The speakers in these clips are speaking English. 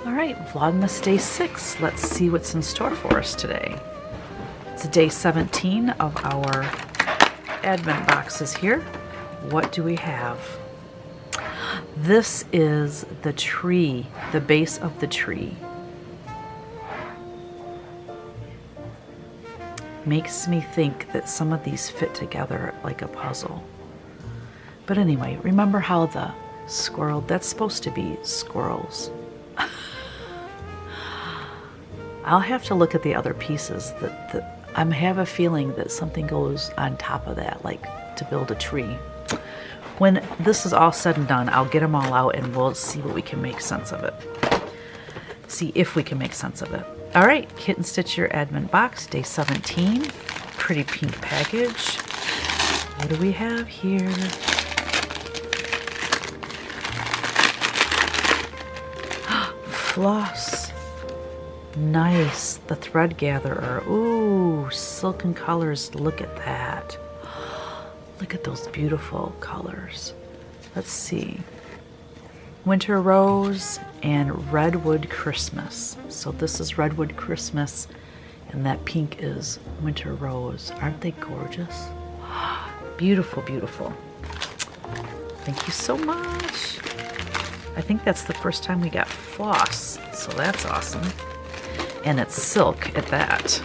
All right, Vlogmas Day 6. Let's see what's in store for us today. It's day 17 of our advent boxes here. What do we have? This is the tree, the base of the tree. Makes me think that some of these fit together like a puzzle. But anyway, remember how the squirrel, that's supposed to be squirrels. I'll have to look at the other pieces. I have a feeling that something goes on top of that, like to build a tree. When this is all said and done, I'll get them all out and we'll see what we can make sense of it. See if we can make sense of it. All right, Kitten Stitch Your Advent Box, day 17. Pretty pink package. What do we have here? Floss. Nice. The thread gatherer. Ooh, silken colors. Look at that. Look at those beautiful colors. Let's see. Winter Rose and Redwood Christmas. So this is Redwood Christmas and that pink is Winter Rose. Aren't they gorgeous? Beautiful, beautiful. Thank you so much. I think that's the first time we got floss, so that's awesome. And it's silk at that.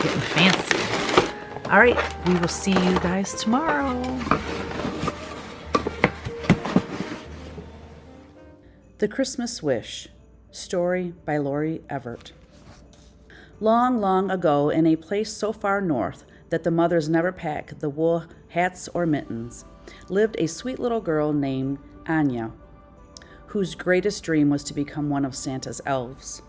Getting fancy. All right, we will see you guys tomorrow. The Christmas Wish, story by Lori Everett. Long, long ago, in a place so far north that the mothers never pack the wool hats or mittens, lived a sweet little girl named Anya, whose greatest dream was to become one of Santa's elves.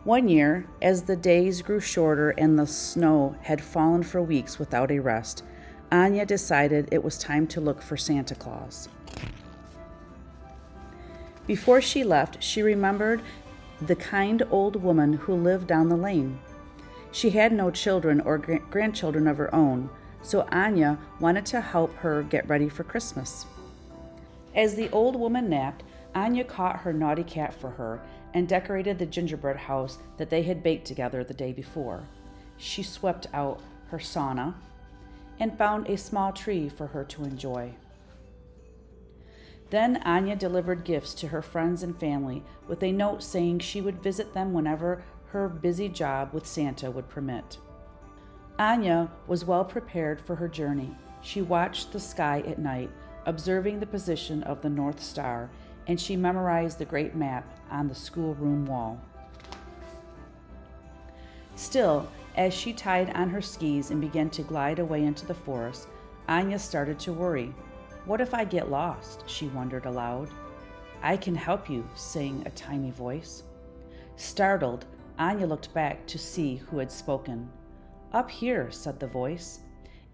One year, as the days grew shorter and the snow had fallen for weeks without a rest, Anya decided it was time to look for Santa Claus. Before she left, she remembered the kind old woman who lived down the lane. She had no children or grandchildren of her own, so Anya wanted to help her get ready for Christmas. As the old woman napped, Anya caught her naughty cat for her and decorated the gingerbread house that they had baked together the day before. She swept out her sauna and found a small tree for her to enjoy. Then Anya delivered gifts to her friends and family with a note saying she would visit them whenever her busy job with Santa would permit. Anya was well prepared for her journey. She watched the sky at night, observing the position of the North Star, and she memorized the great map on the schoolroom wall. Still, as she tied on her skis and began to glide away into the forest, Anya started to worry. What if I get lost? She wondered aloud. I can help you, sang a tiny voice. Startled, Anya looked back to see who had spoken. Up here, said the voice,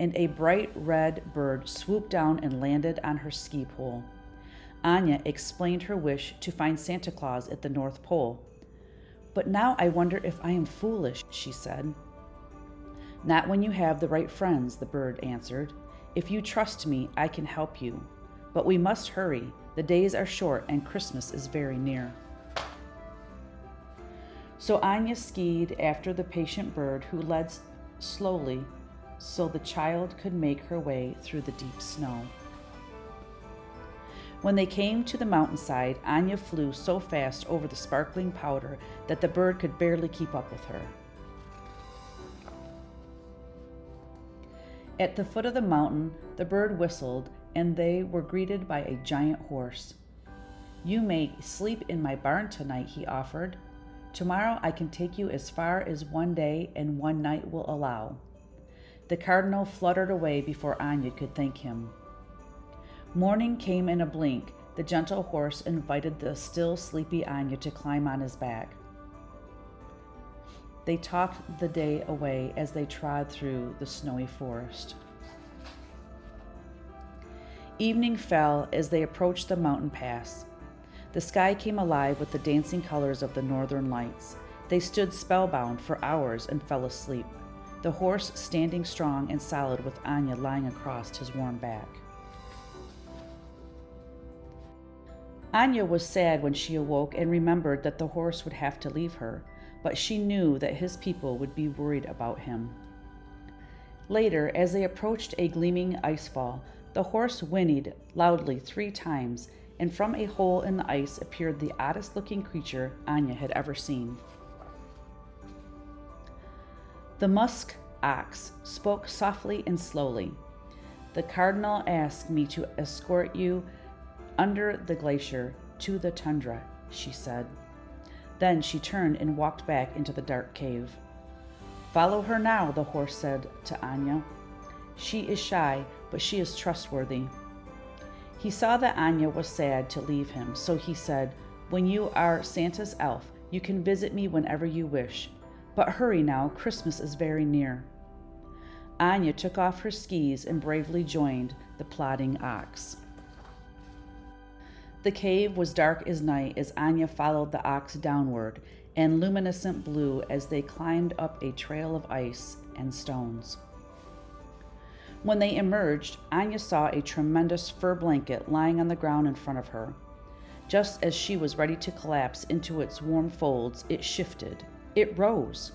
and a bright red bird swooped down and landed on her ski pole. Anya explained her wish to find Santa Claus at the North Pole. But now I wonder if I am foolish, she said. Not when you have the right friends, the bird answered. If you trust me, I can help you. But we must hurry. The days are short and Christmas is very near. So Anya skied after the patient bird who led slowly so the child could make her way through the deep snow. When they came to the mountainside, Anya flew so fast over the sparkling powder that the bird could barely keep up with her. At the foot of the mountain, the bird whistled, and they were greeted by a giant horse. You may sleep in my barn tonight, he offered. Tomorrow I can take you as far as one day and one night will allow. The cardinal fluttered away before Anya could thank him. Morning came in a blink. The gentle horse invited the still sleepy Anya to climb on his back. They talked the day away as they trod through the snowy forest. Evening fell as they approached the mountain pass. The sky came alive with the dancing colors of the northern lights. They stood spellbound for hours and fell asleep, the horse standing strong and solid with Anya lying across his warm back. Anya was sad when she awoke and remembered that the horse would have to leave her, but she knew that his people would be worried about him. Later, as they approached a gleaming icefall, the horse whinnied loudly 3 times, and from a hole in the ice appeared the oddest-looking creature Anya had ever seen. The musk ox spoke softly and slowly. "The cardinal asked me to escort you under the glacier to the tundra," she said. Then she turned and walked back into the dark cave. "Follow her now," the horse said to Anya. "She is shy, but she is trustworthy." He saw that Anya was sad to leave him, so he said, "When you are Santa's elf, you can visit me whenever you wish. But hurry now, Christmas is very near." Anya took off her skis and bravely joined the plodding ox. The cave was dark as night as Anya followed the ox downward, and luminescent blue as they climbed up a trail of ice and stones. When they emerged, Anya saw a tremendous fur blanket lying on the ground in front of her. Just as she was ready to collapse into its warm folds, it shifted. It rose.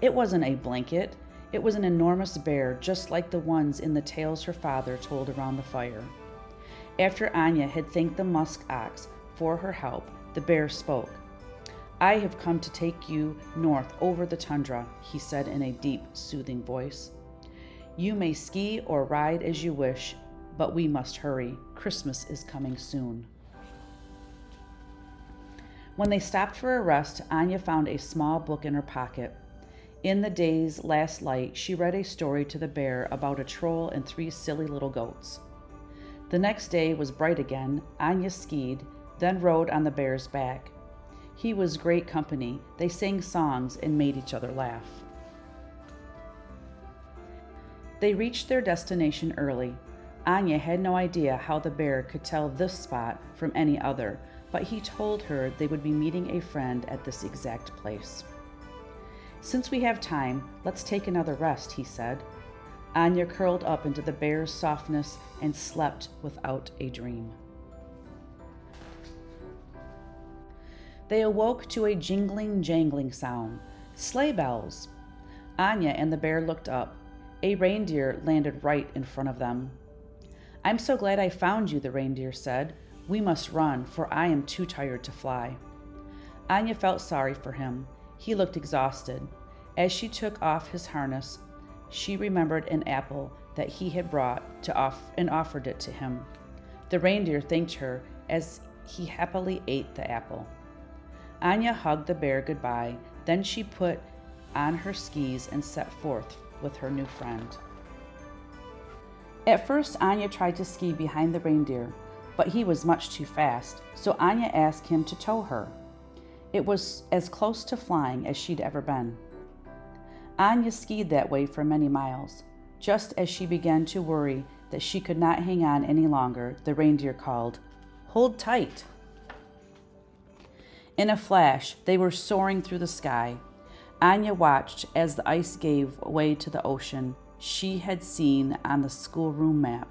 It wasn't a blanket. It was an enormous bear, just like the ones in the tales her father told around the fire. After Anya had thanked the musk ox for her help, the bear spoke. "I have come to take you north over the tundra," he said in a deep, soothing voice. "You may ski or ride as you wish, but we must hurry. Christmas is coming soon." When they stopped for a rest, Anya found a small book in her pocket. In the day's last light, she read a story to the bear about a troll and 3 silly little goats. The next day was bright again. Anya skied, then rode on the bear's back. He was great company. They sang songs and made each other laugh. They reached their destination early. Anya had no idea how the bear could tell this spot from any other, but he told her they would be meeting a friend at this exact place. "Since we have time, let's take another rest," he said. Anya curled up into the bear's softness and slept without a dream. They awoke to a jingling, jangling sound. Sleigh bells! Anya and the bear looked up. A reindeer landed right in front of them. "I'm so glad I found you," the reindeer said. "We must run, for I am too tired to fly." Anya felt sorry for him. He looked exhausted. As she took off his harness, she remembered an apple that he had brought and offered it to him. The reindeer thanked her as he happily ate the apple. Anya hugged the bear goodbye. Then she put on her skis and set forth with her new friend. At first, Anya tried to ski behind the reindeer, but he was much too fast, so Anya asked him to tow her. It was as close to flying as she'd ever been. Anya skied that way for many miles. Just as she began to worry that she could not hang on any longer, the reindeer called, "Hold tight." In a flash, they were soaring through the sky. Anya watched as the ice gave way to the ocean she had seen on the schoolroom map.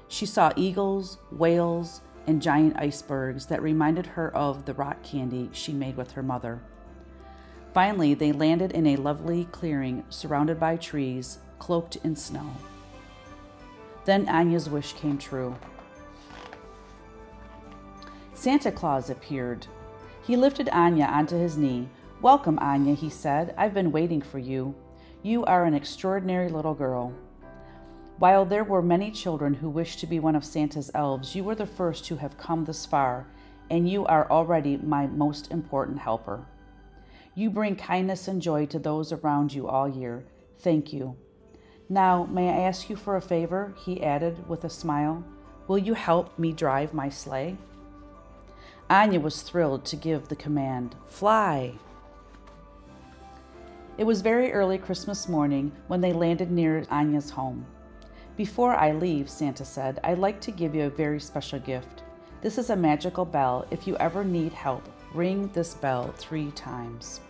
She saw eagles, whales, and giant icebergs that reminded her of the rock candy she made with her mother. Finally, they landed in a lovely clearing surrounded by trees, cloaked in snow. Then Anya's wish came true. Santa Claus appeared. He lifted Anya onto his knee. "Welcome, Anya," he said. "I've been waiting for you. You are an extraordinary little girl. While there were many children who wished to be one of Santa's elves, you were the first to have come this far, and you are already my most important helper. You bring kindness and joy to those around you all year. Thank you. Now, may I ask you for a favor?" he added with a smile. "Will you help me drive my sleigh?" Anya was thrilled to give the command, "Fly!" It was very early Christmas morning when they landed near Anya's home. "Before I leave," Santa said, "I'd like to give you a very special gift. This is a magical bell. If you ever need help, ring this bell 3 times.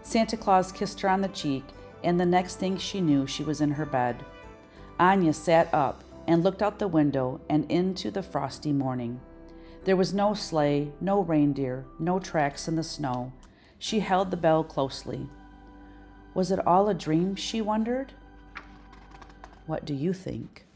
Santa Claus kissed her on the cheek, and the next thing she knew, she was in her bed. Anya sat up and looked out the window and into the frosty morning. There was no sleigh, no reindeer, no tracks in the snow. She held the bell closely. Was it all a dream, she wondered? What do you think?